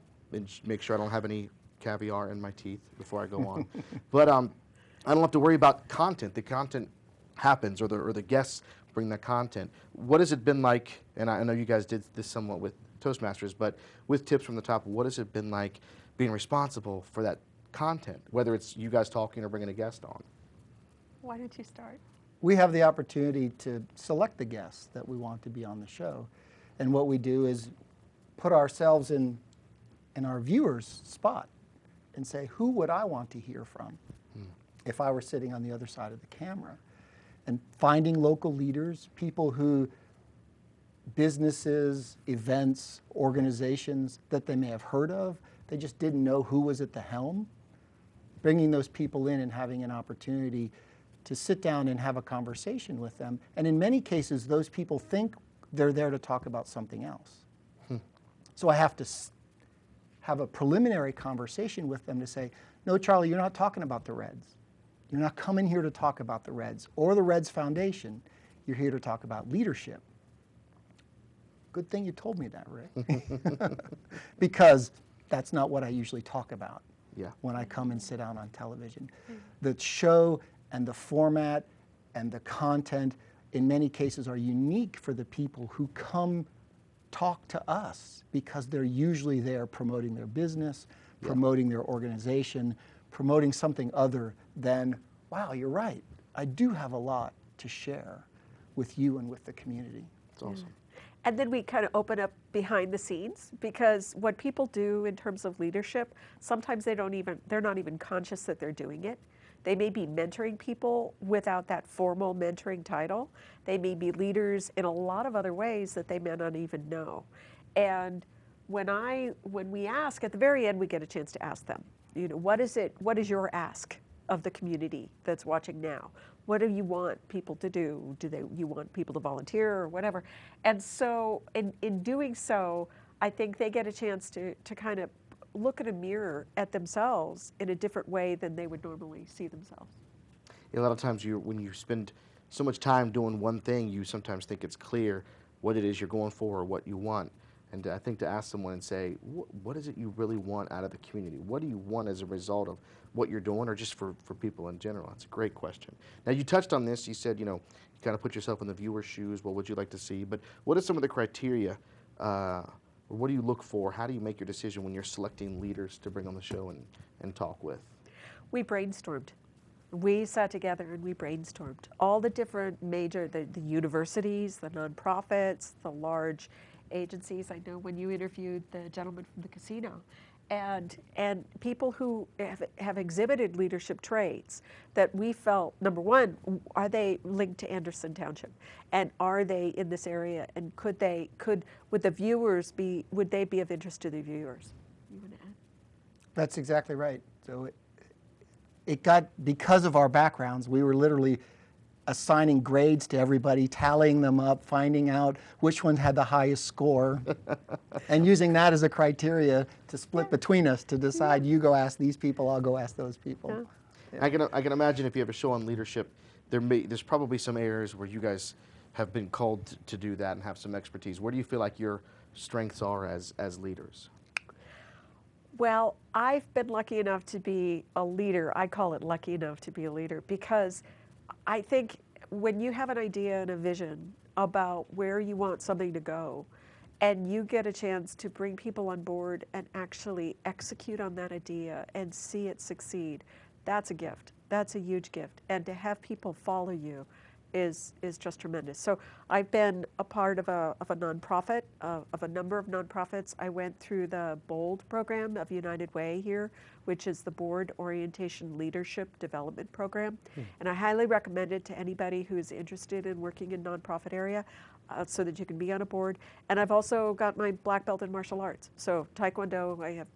make sure I don't have any caviar in my teeth before I go on. But I don't have to worry about content. The content happens, or the guests bring that content. What has it been like, and I know you guys did this somewhat with Toastmasters, but with Tips from the Top, what has it been like being responsible for that content, whether it's you guys talking or bringing a guest on? Why don't you start? We have the opportunity to select the guests that we want to be on the show. And what we do is put ourselves in our viewer's spot and say, who would I want to hear from if I were sitting on the other side of the camera? And finding local leaders, people who, businesses, events, organizations that they may have heard of, they just didn't know who was at the helm. Bringing those people in and having an opportunity to sit down and have a conversation with them. And in many cases, those people think they're there to talk about something else. So I have to have a preliminary conversation with them to say, no, Charlie, you're not talking about the Reds. You're not coming here to talk about the Reds or the Reds Foundation. You're here to talk about leadership. Good thing you told me that, Rick. Because that's not what I usually talk about when I come and sit down on television. The show and the format and the content in many cases are unique for the people who come talk to us, because they're usually there promoting their business, promoting their organization, promoting something other than, wow, you're right, I do have a lot to share with you and with the community. It's awesome. And then we kind of open up behind the scenes, because what people do in terms of leadership, sometimes they're not even conscious that they're doing it. They may be mentoring people without that formal mentoring title. They may be leaders in a lot of other ways that they may not even know. And when we ask, at the very end, we get a chance to ask them, what is your ask of the community that's watching now? What do you want people to do? You want people to volunteer or whatever? And so in doing so, I think they get a chance to kind of look in a mirror at themselves in a different way than they would normally see themselves. A lot of times when you spend so much time doing one thing, you sometimes think it's clear what it is you're going for or what you want. And I think to ask someone and say, what is it you really want out of the community? What do you want as a result of what you're doing, or just for people in general? That's a great question. Now, you touched on this. You said, you kind of put yourself in the viewer's shoes. What would you like to see? But what are some of the criteria, or what do you look for? How do you make your decision when you're selecting leaders to bring on the show and talk with? We brainstormed. We sat together and we brainstormed. All the different major, the universities, the nonprofits, the large agencies. I know when you interviewed the gentleman from the casino, and people who have exhibited leadership traits that we felt, number one, are they linked to Anderson Township, and are they in this area, and would the viewers would they be of interest to the viewers? You want to add? That's exactly right. So it got, because of our backgrounds, we were literally assigning grades to everybody, tallying them up, finding out which one had the highest score, and using that as a criteria to split between us to decide, you go ask these people, I'll go ask those people. Yeah. I can imagine if you have a show on leadership, there's probably some areas where you guys have been called to do that and have some expertise. Where do you feel like your strengths are as leaders? Well, I've been lucky enough to be a leader. I call it lucky enough to be a leader because I think when you have an idea and a vision about where you want something to go, and you get a chance to bring people on board and actually execute on that idea and see it succeed, that's a gift. That's a huge gift. And to have people follow you is just tremendous. So I've been a part of a nonprofit, of a number of nonprofits. I went through the BOLD program of United Way here, which is the Board Orientation Leadership Development Program. And I highly recommend it to anybody who's interested in working in nonprofit area so that you can be on a board. And I've also got my black belt in martial arts. So Taekwondo, I have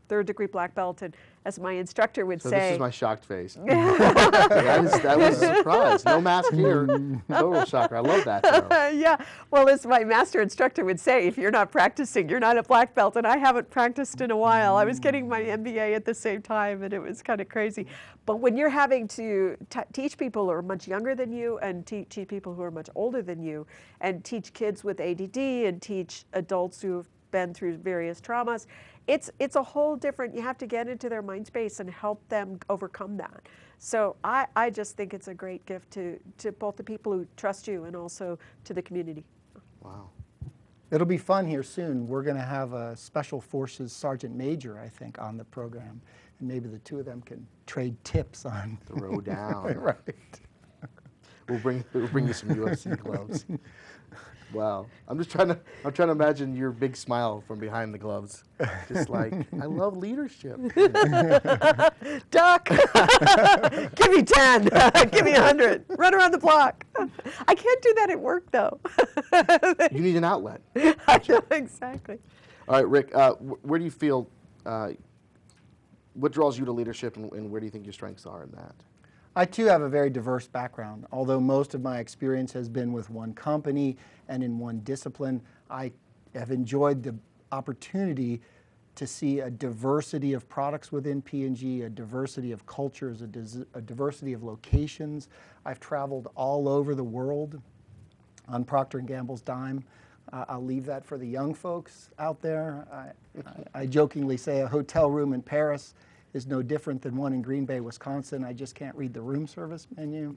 third-degree black belt, and as my instructor would So say... this is my shocked face. that was a surprise. No mask here. Total shocker. I love that, though. Yeah, well, as my master instructor would say, if you're not practicing, you're not a black belt, and I haven't practiced in a while. I was getting my MBA at the same time, and it was kind of crazy. But when you're having to teach people who are much younger than you and teach people who are much older than you, and teach kids with ADD and teach adults who have been through various traumas, it's a whole different, you have to get into their mind space and help them overcome that. So I just think it's a great gift to both the people who trust you and also to the community. Wow. It'll be fun here soon. We're going to have a Special Forces Sergeant Major, I think, on the program. And maybe the two of them can trade tips on... Throw down. Right. We'll bring you some UFC gloves. Wow. I'm trying to imagine your big smile from behind the gloves. Just like, I love leadership. Duck! Give me 10. Give me 100. Run around the block. I can't do that at work, though. You need an outlet. Exactly. All right, Rick, where do you feel, what draws you to leadership, and where do you think your strengths are in that? I too have a very diverse background. Although most of my experience has been with one company and in one discipline, I have enjoyed the opportunity to see a diversity of products within P&G, a diversity of cultures, a diversity of locations. I've traveled all over the world on Procter & Gamble's dime. I'll leave that for the young folks out there. I jokingly say a hotel room in Paris is no different than one in Green Bay, Wisconsin. I just can't read the room service menu.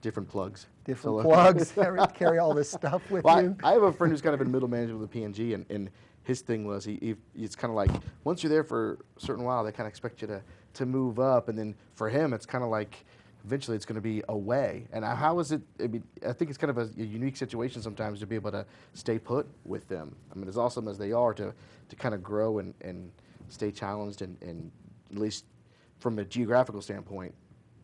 Different plugs. Different plugs. Carry all this stuff with you. I have a friend who's kind of in middle management with the P&G, and his thing was it's kind of like once you're there for a certain while, they kind of expect you to move up, and then for him, it's kind of like eventually it's going to be away. And how is it? I mean, I think it's kind of a unique situation sometimes to be able to stay put with them. I mean, as awesome as they are, to kind of grow and stay challenged and at least from a geographical standpoint,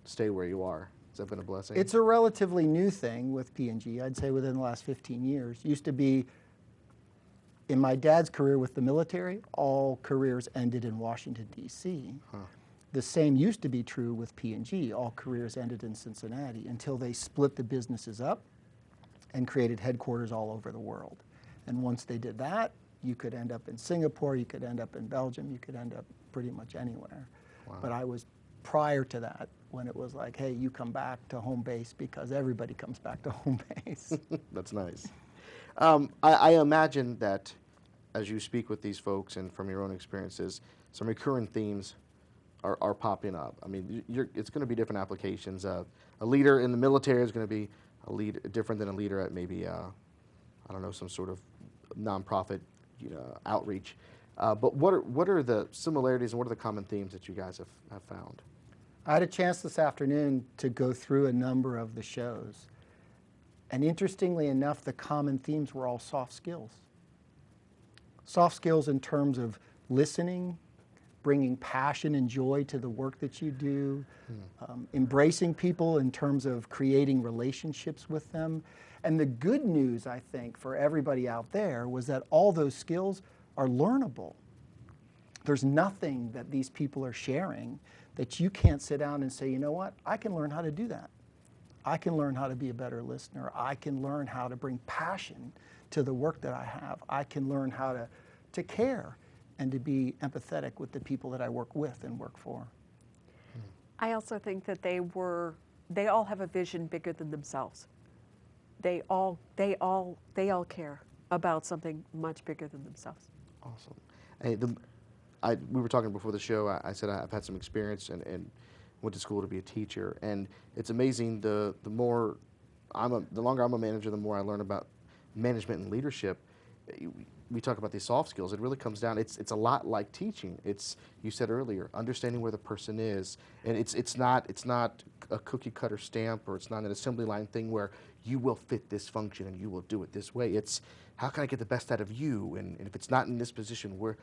stay where you are. Has that been a blessing? It's a relatively new thing with P&G. I'd say within the last 15 years. Used to be, in my dad's career with the military, all careers ended in Washington, D.C. Huh. The same used to be true with P&G. All careers ended in Cincinnati until they split the businesses up and created headquarters all over the world. And once they did that, you could end up in Singapore, you could end up in Belgium, you could end up pretty much anywhere. Wow. But I was prior to that when it was like, hey, you come back to home base because everybody comes back to home base. That's nice. I imagine that as you speak with these folks and from your own experiences, some recurring themes are popping up. I mean, it's going to be different applications. A leader in the military is going to be different than a leader at maybe, I don't know, some sort of nonprofit outreach. But what are the similarities and what are the common themes that you guys have found? I had a chance this afternoon to go through a number of the shows. And interestingly enough, the common themes were all soft skills. Soft skills in terms of listening, bringing passion and joy to the work that you do, embracing people in terms of creating relationships with them. And the good news, I think, for everybody out there was that all those skills are learnable. There's nothing that these people are sharing that you can't sit down and say, you know what, I can learn how to do that. I can learn how to be a better listener. I can learn how to bring passion to the work that I have. I can learn how to care and to be empathetic with the people that I work with and work for. I also think that they all have a vision bigger than themselves. They all care about something much bigger than themselves. Awesome. Hey, we were talking before the show. I said I've had some experience and went to school to be a teacher, and it's amazing. The longer I'm a manager, the more I learn about management and leadership. We talk about these soft skills. It really comes down. It's a lot like teaching. It's, you said earlier, understanding where the person is, and it's not a cookie cutter stamp, or it's not an assembly line thing where you will fit this function and you will do it this way. It's how can I get the best out of you, and if it's not in this position, where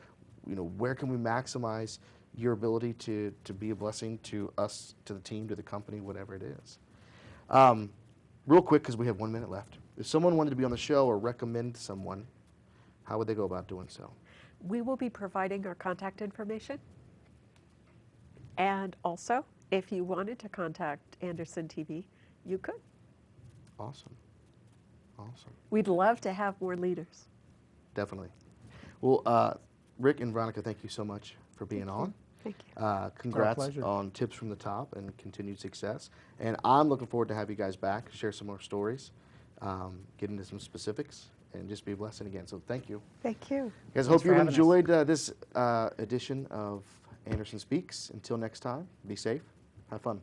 can we maximize your ability to be a blessing to us, to the team, to the company, whatever it is. Real quick, because we have 1 minute left. If someone wanted to be on the show or recommend someone, how would they go about doing so? We will be providing our contact information. And also, if you wanted to contact Anderson TV, you could. Awesome. Awesome. We'd love to have more leaders. Definitely. Well, Rick and Veronica, thank you so much for being on. Thank you. Congrats pleasure. on Tips from the Top and continued success. And I'm looking forward to have you guys back, share some more stories, get into some specifics, and just be a blessing again. So thank you. Thank you. Guys, Thanks hope for you having us. enjoyed this edition of Anderson Speaks. Until next time, be safe, have fun.